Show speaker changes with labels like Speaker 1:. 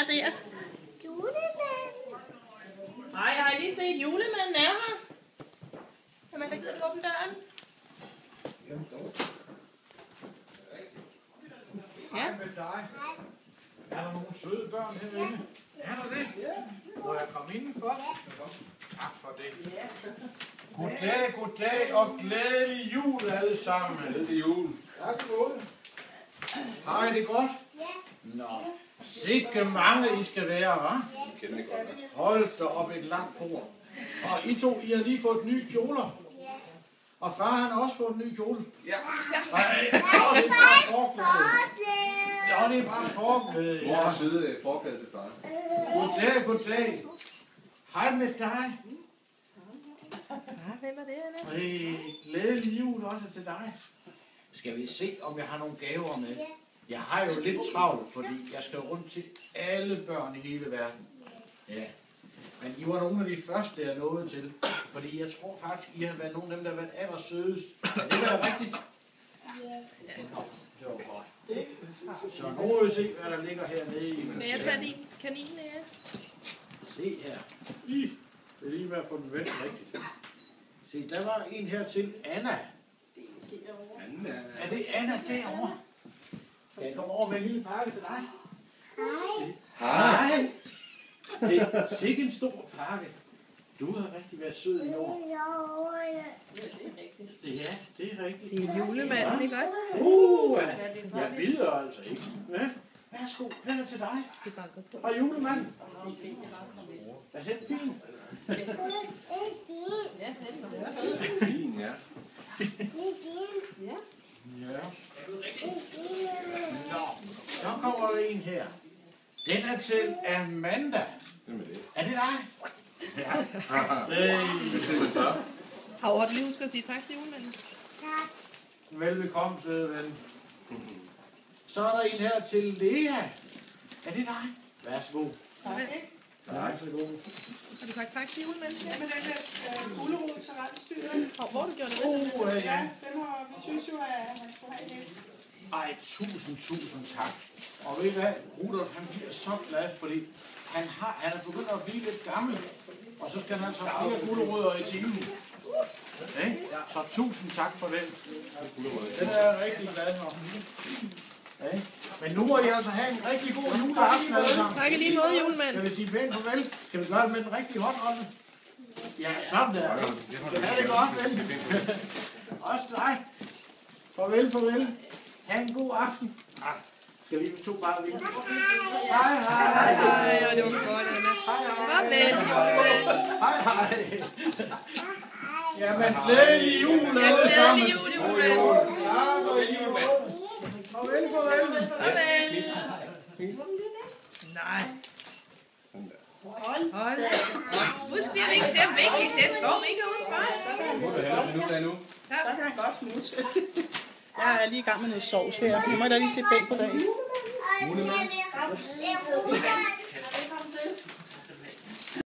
Speaker 1: er der?
Speaker 2: Julemanden.
Speaker 1: Nej, jeg har lige set julemanden er her. Er man der gider åbne døren?
Speaker 3: Hej med dig. Er der nogle søde børn herinde? Er der det? Må jeg komme indenfor? Tak for det. Goddag, goddag og glædelig jul alle sammen.
Speaker 4: Glædelig jul.
Speaker 3: Tak imod. Har I det godt? Nå. Sikke mange I skal være, hva'? Hold da op et langt bord. Og I to, I har lige fået nye kjoler. Og far han har også fået en ny kjole.
Speaker 4: Ja.
Speaker 3: Nej, det er bare forklæde. Ja, det er bare forklæde.
Speaker 4: Mor har syet forklæde til far.
Speaker 3: Goddag, goddag. Hej med dig.
Speaker 1: Hvem er det, Anna?
Speaker 3: Glædelig jul også til dig. Skal vi se, om jeg har nogle gaver med? Jeg har jo lidt travlt, fordi jeg skal rundt til alle børn i hele verden. Ja. Men I var nogle af de første, jeg nåede til. Fordi jeg tror faktisk, I har været nogle af dem, der har været allersødest. Er det været rigtigt? Ja. Det var godt. Så nu må vi se, hvad der ligger hernede i.
Speaker 1: Skal jeg tage din kanin af?
Speaker 3: Se her. Det er lige ved at få den vendt rigtigt. Se, der var en her til Anna.
Speaker 4: Anna.
Speaker 3: Er det Anna derovre? Skal jeg komme over med en lille pakke til dig?
Speaker 4: Hej.
Speaker 3: Hej. Se en stor pakke. Du har rigtig været sød i år.
Speaker 1: Det er rigtigt.
Speaker 3: Ja, det er rigtigt.
Speaker 1: Det er julemanden, ikke også?
Speaker 3: Jeg bider altså ikke. Ja. Værsgo, den er til dig.
Speaker 1: Det banker på.
Speaker 3: Og julemanden. Er den fin?
Speaker 1: Ja, den er
Speaker 4: Fin, ja.
Speaker 1: Ja.
Speaker 3: Ja. Nå, så kommer der en her. Den er til Amanda.
Speaker 4: Hvem er det?
Speaker 3: Er det dig? Ja.
Speaker 4: Hvad siger du så?
Speaker 1: Har du lige husket at sige tak til julemanden?
Speaker 3: Velbekomme, søde ven. Så er der en her til Lea. Er det dig? Værsgo.
Speaker 1: Tak.
Speaker 3: Tak, så god.
Speaker 1: Har du sagt tak til julemanden?
Speaker 5: Ja, med den der gulerod til rensdyret.
Speaker 1: Hvor har du gjort det?
Speaker 3: Ja.
Speaker 5: Vi synes jo, at han skulle have lidt.
Speaker 3: Ej, tusind tak. Og ved I hvad? Rudolf, han bliver så glad, fordi han er begyndt at blive lidt gammel. Og så skal han altså have flere gulerødder i timen. Okay? Så tusind tak for den. Den er jeg rigtig glad for. Okay? Men nu må I altså have en rigtig god juleaften alle sammen.
Speaker 1: Tak i lige måde, julemand.
Speaker 3: Jeg vil sige pænt farvel. Skal vi gøre det med den rigtige håndholde? Ja, sådan der. Ja, det er godt, ven. Også dig. Farvel. Ha' en god aften. Skal vi to bare vinke? Hej.
Speaker 1: Hej, det var godt, Anna. Farvel, julemand.
Speaker 3: Hej. Jamen, glædelig jul alle sammen.
Speaker 1: Glædelig jul, julemand.
Speaker 3: Farvel.
Speaker 1: Farvel. Nej. Hold da. Husk lige at vinke til ham væk. I sæt står ikke udenfor.
Speaker 4: Må du have en minut af nu?
Speaker 5: Så kan han godt smutte. Jeg er lige i gang med noget sovs her. Nu må jeg da lige se bag på dagen.
Speaker 2: Julemanden.